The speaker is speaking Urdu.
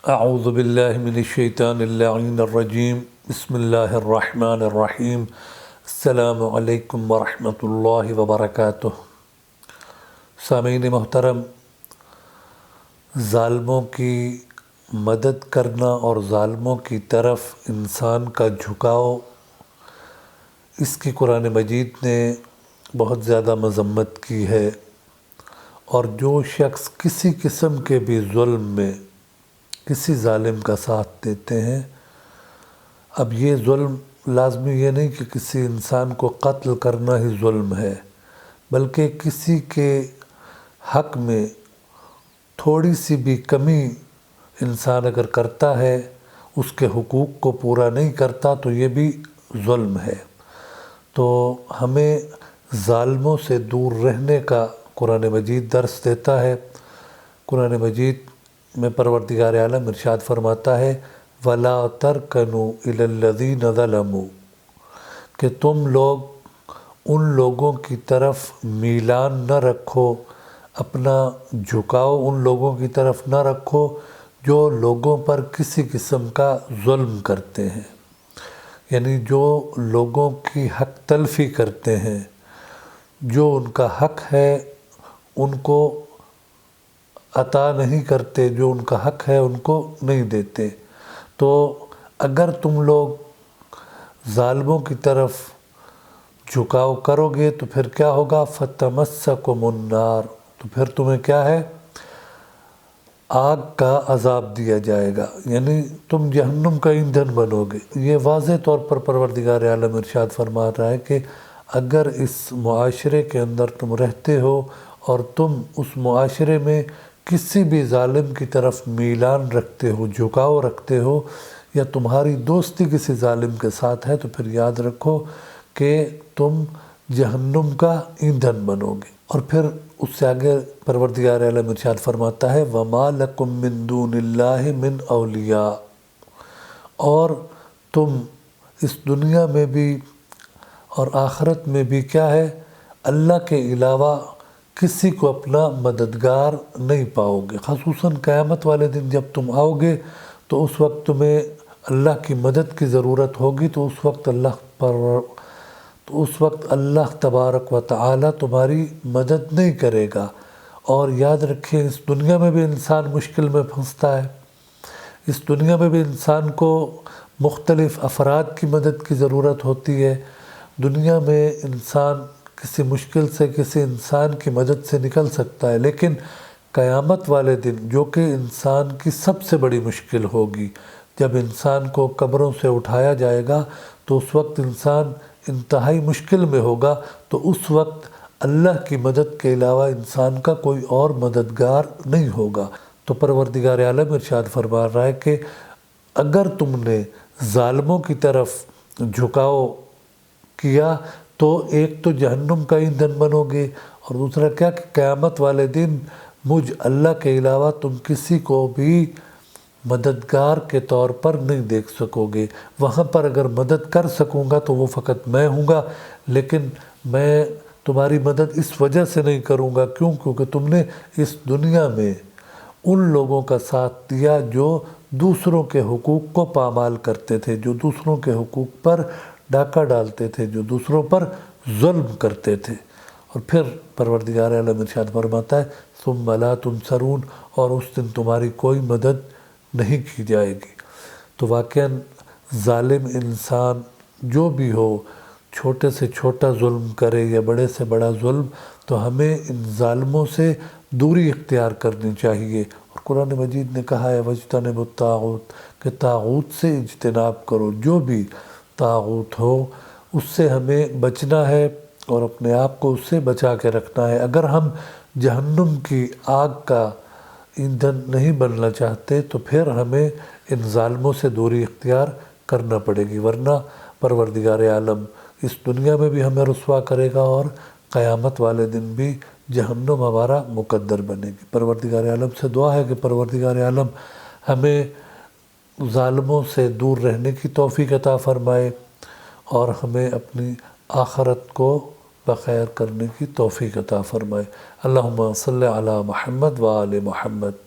اعوذ باللہ من الشیطان اللعین الرجیم بسم اللہ الرحمن الرحیم السلام علیکم ورحمۃ اللہ وبرکاتہ۔ سامعین محترم، ظالموں کی مدد کرنا اور ظالموں کی طرف انسان کا جھکاؤ، اس کی قرآن مجید نے بہت زیادہ مذمت کی ہے، اور جو شخص کسی قسم کے بھی ظلم میں کسی ظالم کا ساتھ دیتے ہیں، اب یہ ظلم لازمی یہ نہیں کہ کسی انسان کو قتل کرنا ہی ظلم ہے، بلکہ کسی کے حق میں تھوڑی سی بھی کمی انسان اگر کرتا ہے، اس کے حقوق کو پورا نہیں کرتا، تو یہ بھی ظلم ہے۔ تو ہمیں ظالموں سے دور رہنے کا قرآن مجید درس دیتا ہے۔ قرآن مجید میں پروردگار عالم ارشاد فرماتا ہے وَلَا تَرْكَنُوا إِلَى الَّذِينَ ظَلَمُوا، کہ تم لوگ ان لوگوں کی طرف میلان نہ رکھو، اپنا جھکاؤ ان لوگوں کی طرف نہ رکھو جو لوگوں پر کسی قسم کا ظلم کرتے ہیں، یعنی جو لوگوں کی حق تلفی کرتے ہیں، جو ان کا حق ہے ان کو عطا نہیں کرتے، جو ان کا حق ہے ان کو نہیں دیتے۔ تو اگر تم لوگ ظالموں کی طرف جھکاؤ کرو گے تو پھر کیا ہوگا؟ فَتَمَسَّكُمُ النَّارُ، تو پھر تمہیں کیا ہے؟ آگ کا عذاب دیا جائے گا، یعنی تم جہنم کا ایندھن بنو گے۔ یہ واضح طور پر پروردگار عالم ارشاد فرما رہا ہے کہ اگر اس معاشرے کے اندر تم رہتے ہو اور تم اس معاشرے میں کسی بھی ظالم کی طرف میلان رکھتے ہو، جھکاؤ رکھتے ہو، یا تمہاری دوستی کسی ظالم کے ساتھ ہے، تو پھر یاد رکھو کہ تم جہنم کا ایندھن بنو گے۔ اور پھر اس سے آگے پروردگار عالم ارشاد فرماتا ہے وَمَا لَكُم مِّن دُونِ اللَّهِ مِنْ أَوْلِيَاءَ، اور تم اس دنیا میں بھی اور آخرت میں بھی کیا ہے؟ اللہ کے علاوہ کسی کو اپنا مددگار نہیں پاؤ گے۔ خصوصاً قیامت والے دن جب تم آؤ گے تو اس وقت تمہیں اللہ کی مدد کی ضرورت ہوگی، تو اس وقت اللہ تبارک و تعالی تمہاری مدد نہیں کرے گا۔ اور یاد رکھیں، اس دنیا میں بھی انسان مشکل میں پھنستا ہے، اس دنیا میں بھی انسان کو مختلف افراد کی مدد کی ضرورت ہوتی ہے۔ دنیا میں انسان کسی مشکل سے کسی انسان کی مدد سے نکل سکتا ہے، لیکن قیامت والے دن جو کہ انسان کی سب سے بڑی مشکل ہوگی، جب انسان کو قبروں سے اٹھایا جائے گا تو اس وقت انسان انتہائی مشکل میں ہوگا، تو اس وقت اللہ کی مدد کے علاوہ انسان کا کوئی اور مددگار نہیں ہوگا۔ تو پروردگار عالم ارشاد فرما رہا ہے کہ اگر تم نے ظالموں کی طرف جھکاؤ کیا تو ایک تو جہنم کا ایندھن بنو گے، اور دوسرا کیا کہ قیامت والے دن مجھ اللہ کے علاوہ تم کسی کو بھی مددگار کے طور پر نہیں دیکھ سکو گے۔ وہاں پر اگر مدد کر سکوں گا تو وہ فقط میں ہوں گا، لیکن میں تمہاری مدد اس وجہ سے نہیں کروں گا، کیونکہ تم نے اس دنیا میں ان لوگوں کا ساتھ دیا جو دوسروں کے حقوق کو پامال کرتے تھے، جو دوسروں کے حقوق پر ڈاکہ ڈالتے تھے، جو دوسروں پر ظلم کرتے تھے۔ اور پھر پروردگار عالم ارشاد فرماتا ہے ثم لا تنصرون، اور اس دن تمہاری کوئی مدد نہیں کی جائے گی۔ تو واقعاً ظالم انسان جو بھی ہو، چھوٹے سے چھوٹا ظلم کرے یا بڑے سے بڑا ظلم، تو ہمیں ان ظالموں سے دوری اختیار کرنی چاہیے۔ اور قرآن مجید نے کہا ہے وَاجْتَنِبُوا الطَّاغُوتَ، کہ طاغوت سے اجتناب کرو، جو بھی طاغوت ہو اس سے ہمیں بچنا ہے اور اپنے آپ کو اس سے بچا کے رکھنا ہے۔ اگر ہم جہنم کی آگ کا ایندھن نہیں بننا چاہتے تو پھر ہمیں ان ظالموں سے دوری اختیار کرنا پڑے گی، ورنہ پروردگار عالم اس دنیا میں بھی ہمیں رسوا کرے گا اور قیامت والے دن بھی جہنم ہمارا مقدر بنے گی۔ پروردگار عالم سے دعا ہے کہ پروردگار عالم ہمیں ظالموں سے دور رہنے کی توفیق عطا فرمائے اور ہمیں اپنی آخرت کو بخیر کرنے کی توفیق عطا فرمائے۔ اللہم صلی علی محمد و آل محمد۔